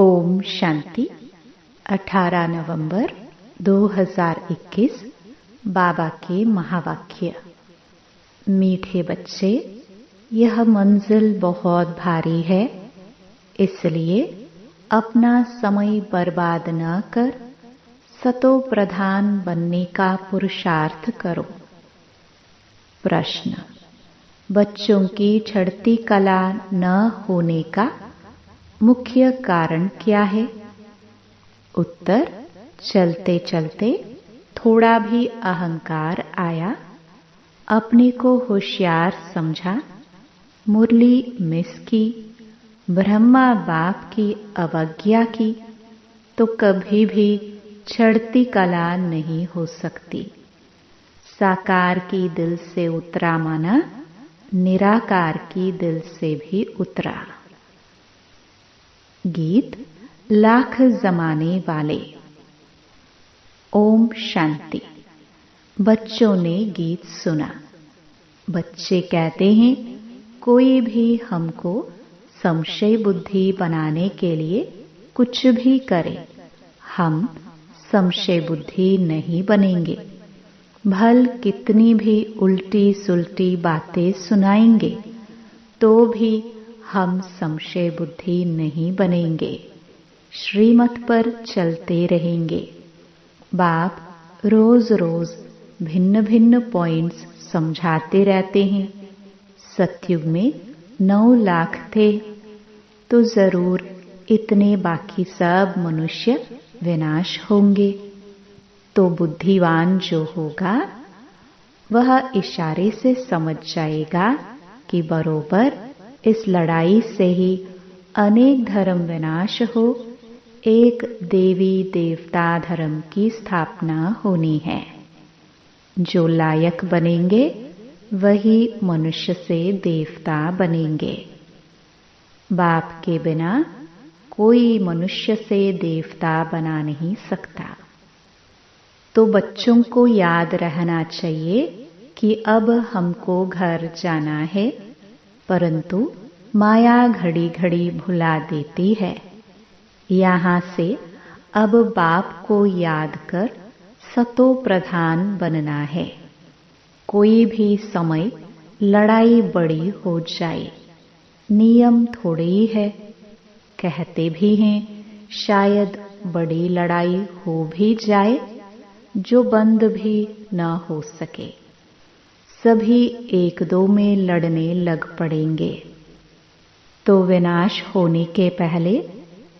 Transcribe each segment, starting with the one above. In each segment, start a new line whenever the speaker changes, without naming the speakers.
ओम शांति। 18 नवंबर 2021 बाबा के महावाक्य। मीठे बच्चे, यह मंजिल बहुत भारी है, इसलिए अपना समय बर्बाद न कर सतो प्रधान बनने का पुरुषार्थ करो। प्रश्न: बच्चों की चढ़ती कला न होने का मुख्य कारण क्या है? उत्तर: चलते चलते थोड़ा भी अहंकार आया, अपने को होशियार समझा, मुरली मिस की, ब्रह्मा बाप की अवज्ञा की, तो कभी भी चढ़ती कला नहीं हो सकती। साकार की दिल से उतरा माना निराकार की दिल से भी उतरा। गीत लाख जमाने वाले। ओम शांति। बच्चों ने गीत सुना। बच्चे कहते हैं, कोई भी हमको संशय बुद्धि बनाने के लिए कुछ भी करे, हम संशय बुद्धि नहीं बनेंगे। भल कितनी भी उल्टी सुल्टी बातें सुनाएंगे तो भी हम संशय बुद्धि नहीं बनेंगे। श्रीमत पर चलते रहेंगे। बाप रोज रोज भिन्न भिन्न पॉइंट्स समझाते रहते हैं। सतयुग में 9 लाख थे, तो जरूर इतने बाकी सब मनुष्य विनाश होंगे। तो बुद्धिवान जो होगा वह इशारे से समझ जाएगा कि बरोबर इस लड़ाई से ही अनेक धर्म विनाश हो, एक देवी देवता धर्म की स्थापना होनी है। जो लायक बनेंगे वही मनुष्य से देवता बनेंगे। बाप के बिना कोई मनुष्य से देवता बना नहीं सकता। तो बच्चों को याद रहना चाहिए कि अब हमको घर जाना है, परंतु माया घड़ी घड़ी भुला देती है। यहाँ से अब बाप को याद कर सतो प्रधान बनना है। कोई भी समय लड़ाई बड़ी हो जाए, नियम थोड़े ही है। कहते भी हैं शायद बड़ी लड़ाई हो भी जाए जो बंद भी न हो सके। सभी एक दो में लड़ने लग पड़ेंगे। तो विनाश होने के पहले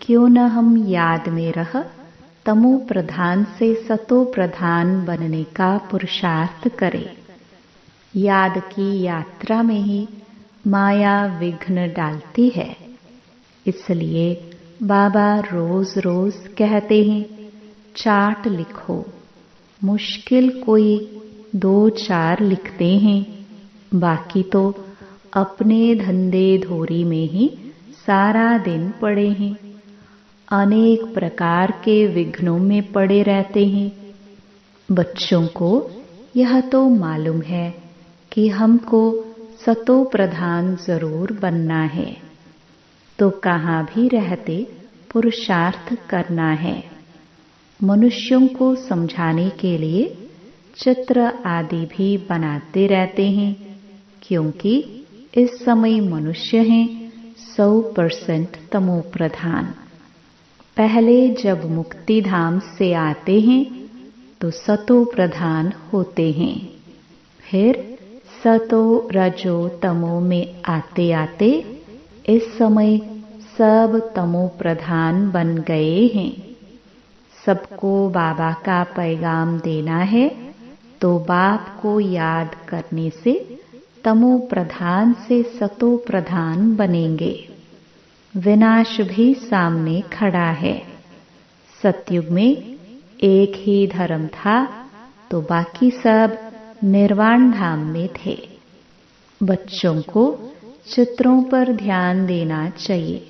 क्यों न हम याद में रह तमो प्रधान से सतो प्रधान बनने का पुरुषार्थ करें। याद की यात्रा में ही माया विघ्न डालती है, इसलिए बाबा रोज रोज कहते हैं, चार्ट लिखो। मुश्किल कोई 2-4 लिखते हैं, बाकी तो अपने धंधे धोरी में ही सारा दिन पड़े हैं। अनेक प्रकार के विघ्नों में पड़े रहते हैं। बच्चों को यह तो मालूम है कि हमको सतो प्रधान जरूर बनना है, तो कहाँ भी रहते पुरुषार्थ करना है। मनुष्यों को समझाने के लिए चित्र आदि भी बनाते रहते हैं, क्योंकि इस समय मनुष्य हैं 100% तमो प्रधान। पहले जब मुक्ति धाम से आते हैं तो सतो प्रधान होते हैं, फिर सतो रजो तमो में आते आते इस समय सब तमो प्रधान बन गए हैं। सबको बाबा का पैगाम देना है, तो बाप को याद करने से तमो प्रधान से सतो प्रधान बनेंगे। विनाश भी सामने खड़ा है। सतयुग में एक ही धर्म था, तो बाकी सब निर्वाण धाम में थे। बच्चों को चित्रों पर ध्यान देना चाहिए।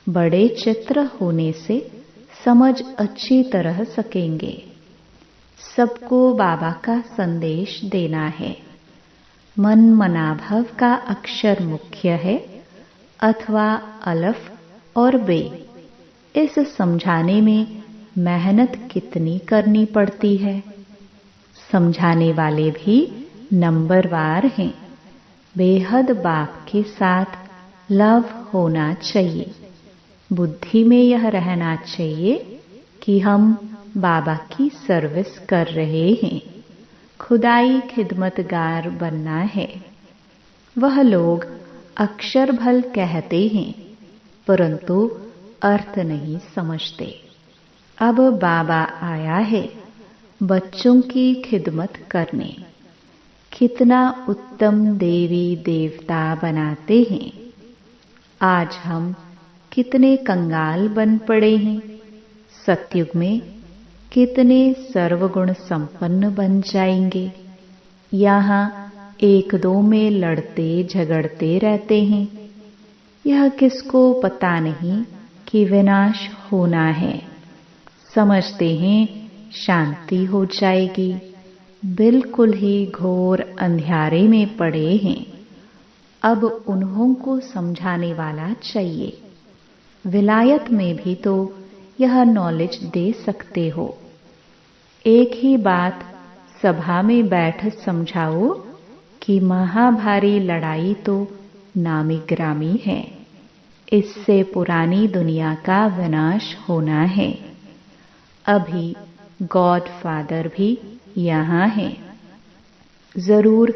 बड़े चित्र होने से समझ अच्छी तरह सकेंगे। सबको बाबा का संदेश देना है। मन मनाभव का अक्षर मुख्य है, अथवा अलफ और बे। इस समझाने में मेहनत कितनी करनी पड़ती है। समझाने वाले भी नंबरवार हैं। बेहद बाप के साथ लव होना चाहिए। बुद्धि में यह रहना चाहिए कि हम बाबा की सर्विस कर रहे हैं, खुदाई खिदमतगार बनना है। वह लोग अक्षर भल कहते हैं परंतु अर्थ नहीं समझते। अब बाबा आया है बच्चों की खिदमत करने। कितना उत्तम देवी देवता बनाते हैं। आज हम कितने कंगाल बन पड़े हैं। सतयुग में कितने सर्वगुण संपन्न बन जाएंगे। यहाँ एक दो में लड़ते झगड़ते रहते हैं। यह किसको पता नहीं कि विनाश होना है। समझते हैं शांति हो जाएगी। बिल्कुल ही घोर अंधियारे में पड़े हैं। अब उन्हों को समझाने वाला चाहिए। विलायत में भी तो यह नॉलेज दे सकते हो। एक ही बात सभा में बैठ समझाओ कि महाभारी लड़ाई तो नामी ग्रामी है। इससे पुरानी दुनिया का विनाश होना है। अभी गॉड फादर भी यहाँ है। जरूर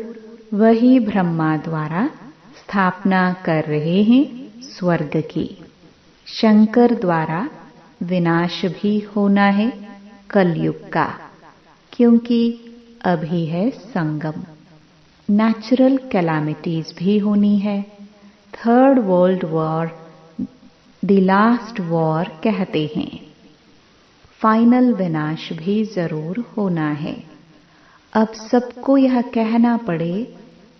वही ब्रह्मा द्वारा स्थापना कर रहे हैं स्वर्ग की। शंकर द्वारा विनाश भी होना है कलयुग का, क्योंकि अभी है संगम। नेचुरल कैलामिटीज भी होनी है। Third world war the last war कहते हैं। फाइनल विनाश भी जरूर होना है। अब सबको यह कहना पड़े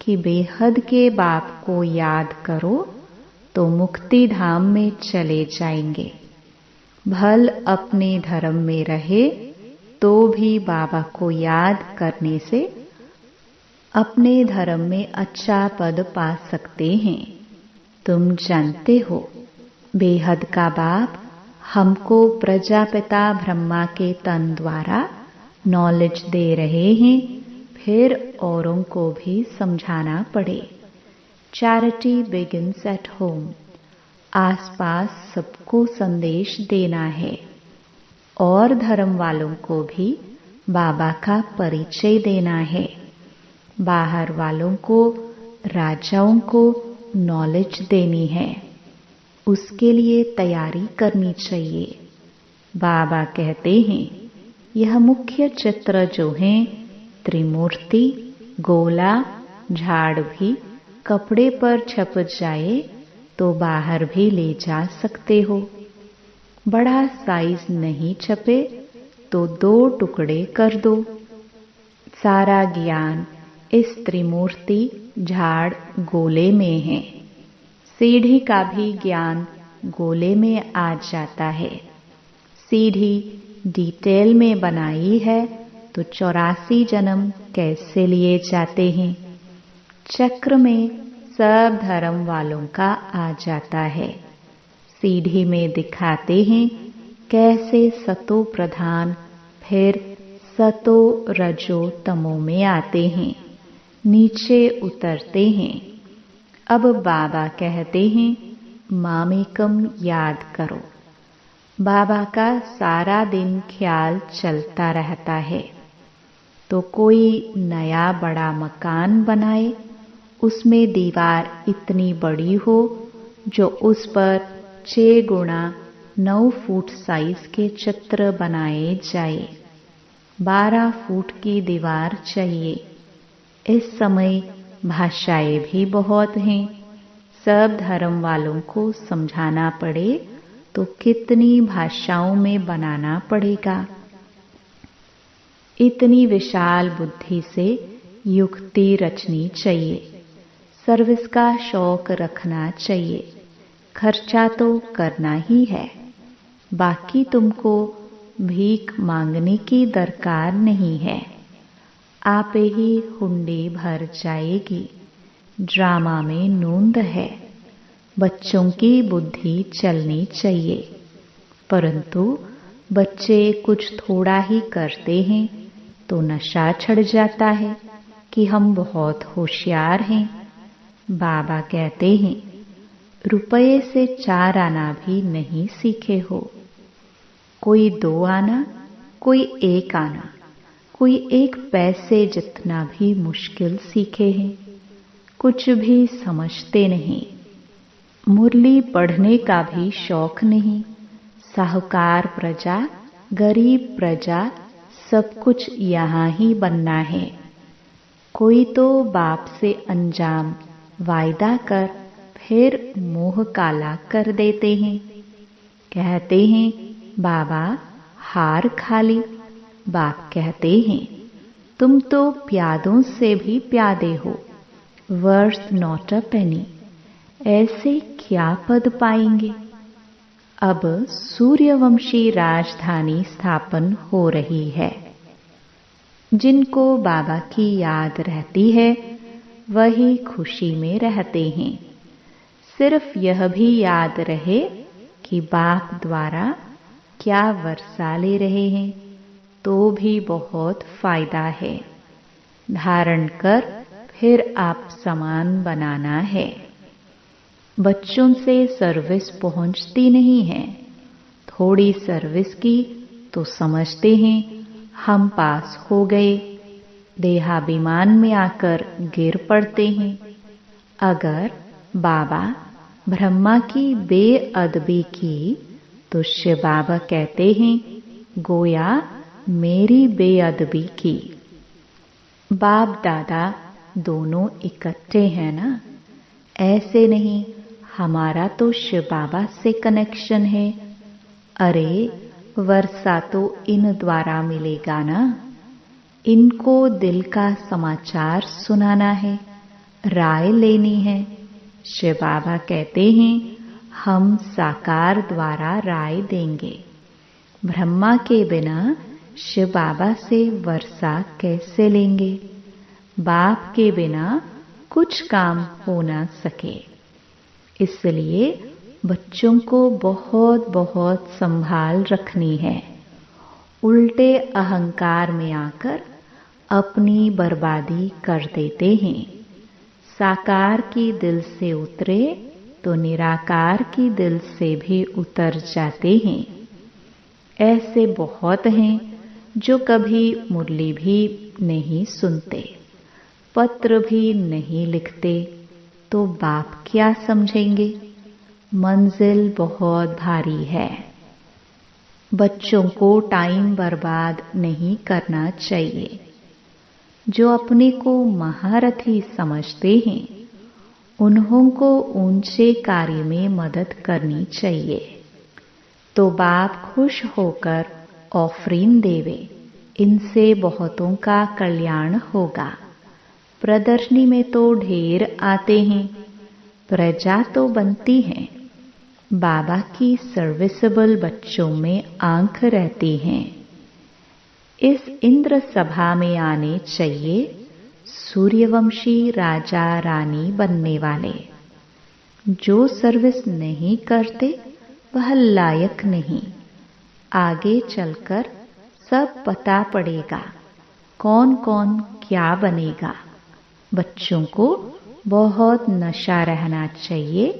कि बेहद के बाप को याद करो तो मुक्ति धाम में चले जाएंगे। भल अपने धर्म में रहे तो भी बाबा को याद करने से अपने धर्म में अच्छा पद पा सकते हैं। तुम जानते हो बेहद का बाप हमको प्रजापिता ब्रह्मा के तन द्वारा नॉलेज दे रहे हैं। फिर औरों को भी समझाना पड़े। Charity begins at home. आसपास सबको संदेश देना है और धर्म वालों को भी बाबा का परिचय देना है। बाहर वालों को, राजाओं को नॉलेज देनी है। उसके लिए तैयारी करनी चाहिए। बाबा कहते हैं यह मुख्य चित्र जो है त्रिमूर्ति, गोला, झाड़ भी कपड़े पर छप जाए तो बाहर भी ले जा सकते हो। बड़ा साइज नहीं छपे तो 2 टुकड़े कर दो। सारा ज्ञान इस त्रिमूर्ति झाड़ गोले में है। सीढ़ी का भी ज्ञान गोले में आ जाता है। सीढ़ी डिटेल में बनाई है तो 84 जन्म कैसे लिए जाते हैं। चक्र में सब धर्म वालों का आ जाता है। सीढ़ी में दिखाते हैं कैसे सतो प्रधान फिर सतो रजो तमो में आते हैं, नीचे उतरते हैं। अब बाबा कहते हैं मामेकम याद करो। बाबा का सारा दिन ख्याल चलता रहता है। तो कोई नया बड़ा मकान बनाए, उसमें दीवार इतनी बड़ी हो जो उस पर 6 गुणा 9 फुट साइज के चित्र बनाए जाए। 12 फुट की दीवार चाहिए। इस समय भाषाएं भी बहुत हैं। सब धर्म वालों को समझाना पड़े तो कितनी भाषाओं में बनाना पड़ेगा। इतनी विशाल बुद्धि से युक्ति रचनी चाहिए। सर्विस का शौक रखना चाहिए। खर्चा तो करना ही है। बाकी तुमको भीख मांगने की दरकार नहीं है। आप ही हुंडी भर जाएगी। ड्रामा में नूंद है। बच्चों की बुद्धि चलनी चाहिए। परंतु बच्चे कुछ थोड़ा ही करते हैं तो नशा चढ़ जाता है कि हम बहुत होशियार हैं। बाबा कहते हैं, रुपये से 4 आना भी नहीं सीखे हो। कोई 2 आना, कोई 1 आना, कोई 1 पैसे जितना भी मुश्किल सीखे हैं। कुछ भी समझते नहीं। मुरली पढ़ने का भी शौक नहीं। साहूकार प्रजा, गरीब प्रजा, सब कुछ यहाँ ही बनना है। कोई तो बाप से अंजाम वायदा कर फिर मुंह काला कर देते हैं। कहते हैं, बाबा हार खा ली। बाप कहते हैं, तुम तो प्यादों से भी प्यादे हो, वर्थ नॉट अ पेनी। ऐसे क्या पद पाएंगे। अब सूर्यवंशी राजधानी स्थापन हो रही है। जिनको बाबा की याद रहती है वही खुशी में रहते हैं। सिर्फ यह भी याद रहे कि बाप द्वारा क्या वर्षा ले रहे हैं तो भी बहुत फायदा है। धारण कर फिर आप सामान बनाना है। बच्चों से सर्विस पहुंचती नहीं है। थोड़ी सर्विस की तो समझते हैं हम पास हो गए। देहाभिमान में आकर गिर पड़ते हैं। अगर बाबा ब्रह्मा की बेअदबी की तो शिव बाबा कहते हैं, गोया मेरी बेअदबी की। बाप दादा दोनों इकट्ठे हैं ना। ऐसे नहीं, हमारा तो शिव बाबा से कनेक्शन है। अरे वर्षा तो इन द्वारा मिलेगा ना। इनको दिल का समाचार सुनाना है, राय लेनी है। शिव बाबा कहते हैं, हम साकार द्वारा राय देंगे। ब्रह्मा के बिना शिव बाबा से वर्षा कैसे लेंगे। बाप के बिना कुछ काम हो ना सके। इसलिए बच्चों को बहुत बहुत संभाल रखनी है। उल्टे अहंकार में आकर अपनी बर्बादी कर देते हैं। साकार की दिल से उतरे तो निराकार की दिल से भी उतर जाते हैं। ऐसे बहुत हैं जो कभी मुरली भी नहीं सुनते, पत्र भी नहीं लिखते, तो बाप क्या समझेंगे। मंजिल बहुत भारी है। बच्चों को टाइम बर्बाद नहीं करना चाहिए। जो अपने को महारथी समझते हैं उन्हों को ऊंचे कार्य में मदद करनी चाहिए। तो बाप खुश होकर ऑफरिंग देवे। इनसे बहुतों का कल्याण होगा। प्रदर्शनी में तो ढेर आते हैं, प्रजा तो बनती है। बाबा की सर्विसेबल बच्चों में आंख रहती हैं। इस इंद्र सभा में आने चाहिए सूर्यवंशी राजा रानी बनने वाले। जो सर्विस नहीं करते वह लायक नहीं। आगे चलकर सब पता पड़ेगा कौन कौन क्या बनेगा। बच्चों को बहुत नशा रहना चाहिए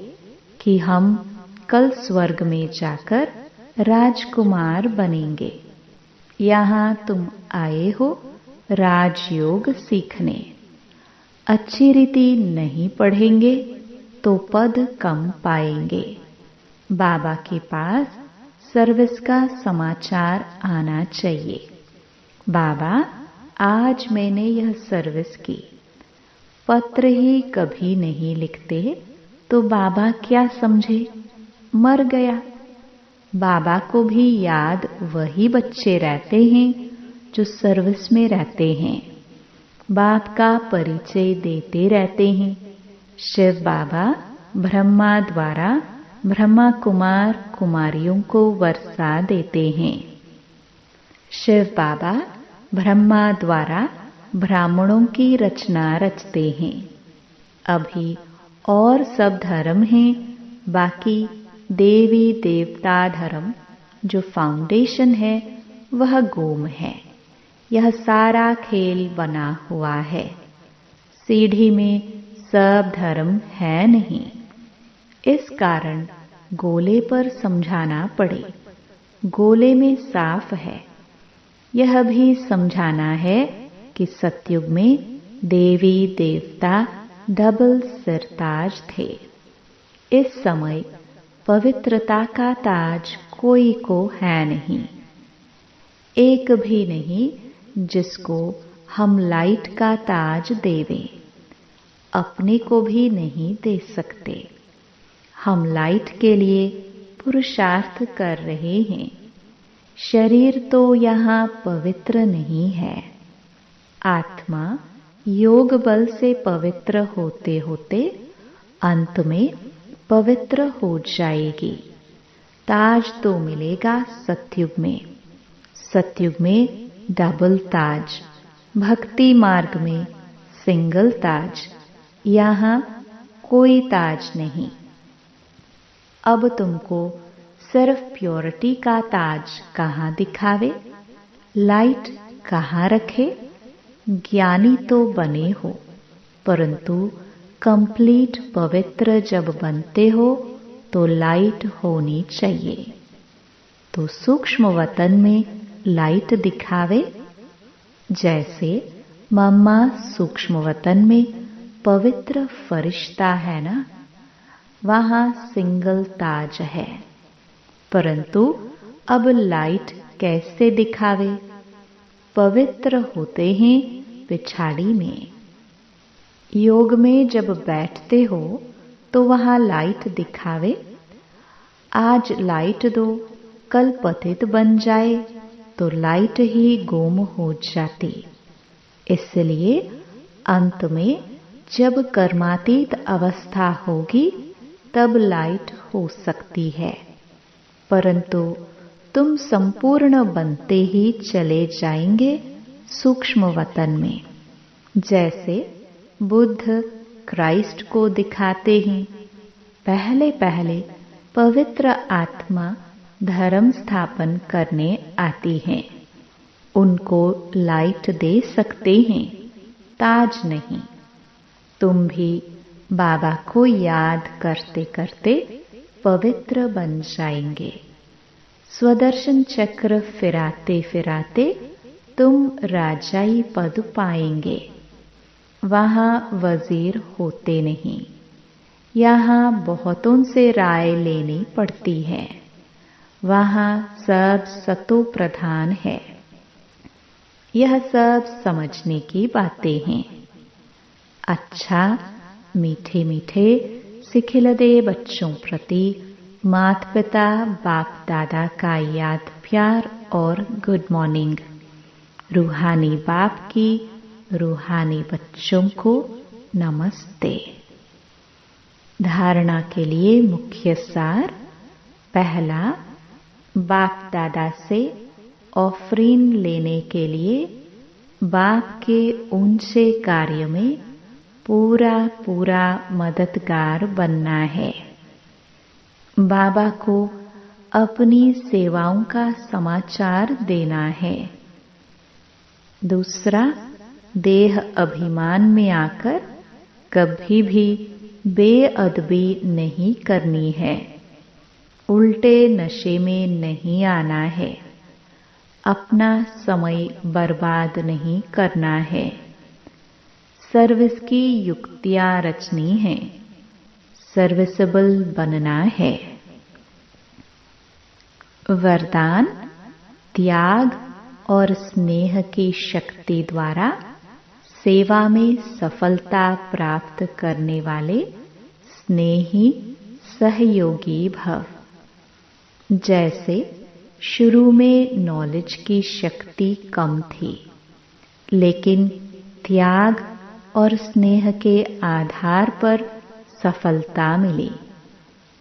कि हम कल स्वर्ग में जाकर राजकुमार बनेंगे। यहाँ तुम आए हो राजयोग सीखने। अच्छी रीति नहीं पढ़ेंगे तो पद कम पाएंगे। बाबा के पास सर्विस का समाचार आना चाहिए। बाबा आज मैंने यह सर्विस की। पत्र ही कभी नहीं लिखते तो बाबा क्या समझे, मर गया। बाबा को भी याद वही बच्चे रहते हैं जो सर्विस में रहते हैं। बाप का परिचय देते रहते हैं। शिव बाबा ब्रह्मा द्वारा ब्रह्मा कुमार कुमारियों को वर्षा देते हैं। शिव बाबा ब्रह्मा द्वारा ब्राह्मणों की रचना रचते हैं। अभी और सब धर्म हैं, बाकी देवी देवता धर्म जो फाउंडेशन है वह गोम है। यह सारा खेल बना हुआ है। सीढ़ी में सब धर्म है नहीं, इस कारण गोले पर समझाना पड़े। गोले में साफ है। यह भी समझाना है कि सतयुग में देवी देवता डबल सिरताज थे। इस समय पवित्रता का ताज कोई को है नहीं, एक भी नहीं जिसको हम लाइट का ताज देवें। अपने को भी नहीं दे सकते। हम लाइट के लिए पुरुषार्थ कर रहे हैं। शरीर तो यहाँ पवित्र नहीं है। आत्मा योग बल से पवित्र होते होते अंत में पवित्र हो जाएगी। ताज तो मिलेगा सतयुग में। सतयुग में डबल ताज, भक्ति मार्ग में सिंगल ताज। यहाँ कोई ताज नहीं। अब तुमको सिर्फ प्योरिटी का ताज कहाँ दिखावे, लाइट कहाँ रखे। ज्ञानी तो बने हो, परंतु कंप्लीट पवित्र जब बनते हो तो लाइट होनी चाहिए। तो सूक्ष्म वतन में लाइट दिखावे। जैसे मम्मा सूक्ष्म वतन में पवित्र फरिश्ता है ना, वहाँ सिंगल ताज है। परंतु अब लाइट कैसे दिखावे? पवित्र होते हैं पिछाड़ी में। योग में जब बैठते हो तो वहाँ लाइट दिखावे। आज लाइट दो, कल पतित बन जाए तो लाइट ही गुम हो जाती। इसलिए अंत में जब कर्मातीत अवस्था होगी तब लाइट हो सकती है। परंतु तुम संपूर्ण बनते ही चले जाएंगे सूक्ष्म वतन में। जैसे बुद्ध क्राइस्ट को दिखाते हैं। पहले पहले पवित्र आत्मा धर्म स्थापन करने आती हैं। उनको लाइट दे सकते हैं, ताज नहीं। तुम भी बाबा को याद करते करते पवित्र बन जाएंगे। स्वदर्शन चक्र फिराते फिराते तुम राजाई पद पाएंगे। वहाँ वजीर होते नहीं। यहाँ बहुतों से राय लेनी पड़ती है। वहाँ सब सतो प्रधान है। यह सब समझने की बातें हैं। अच्छा, मीठे मीठे सिखिलदे बच्चों प्रति माता पिता बाप दादा का याद प्यार और गुड मॉर्निंग। रूहानी बाप की रूहानी बच्चों को नमस्ते। धारणा के लिए मुख्य सार। पहला, बाप दादा से ऑफरिंग लेने के लिए बाप के ऊंचे कार्य में पूरा पूरा मददगार बनना है। बाबा को अपनी सेवाओं का समाचार देना है। दूसरा, देह अभिमान में आकर कभी भी बेअदबी नहीं करनी है। उल्टे नशे में नहीं आना है। अपना समय बर्बाद नहीं करना है। सर्विस की युक्तियां रचनी है। सर्विसेबल बनना है। वरदान, त्याग और स्नेह की शक्ति द्वारा सेवा में सफलता प्राप्त करने वाले स्नेही सहयोगी भव। जैसे शुरू में नॉलेज की शक्ति कम थी, लेकिन त्याग और स्नेह के आधार पर सफलता मिली।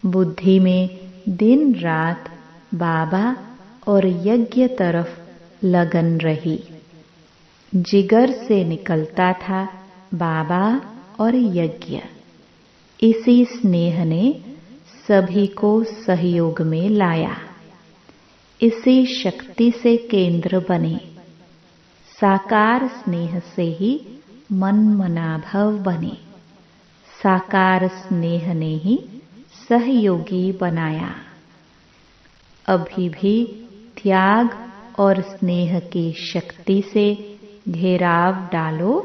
बुद्धि में दिन रात बाबा और यज्ञ तरफ लगन रही। जिगर से निकलता था बाबा और यज्ञ। इसी स्नेह ने सभी को सहयोग में लाया। इसी शक्ति से केंद्र बने। साकार स्नेह से ही मन मनाभव बने। साकार स्नेह ने ही सहयोगी बनाया। अभी भी त्याग और स्नेह की शक्ति से घेराव डालो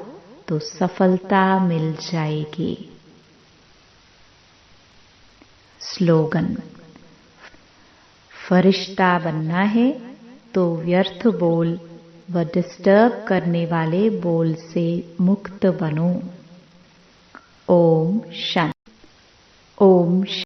तो सफलता मिल जाएगी। स्लोगन: फरिश्ता बनना है तो व्यर्थ बोल व डिस्टर्ब करने वाले बोल से मुक्त बनो। ओम शांति। ओम शांति।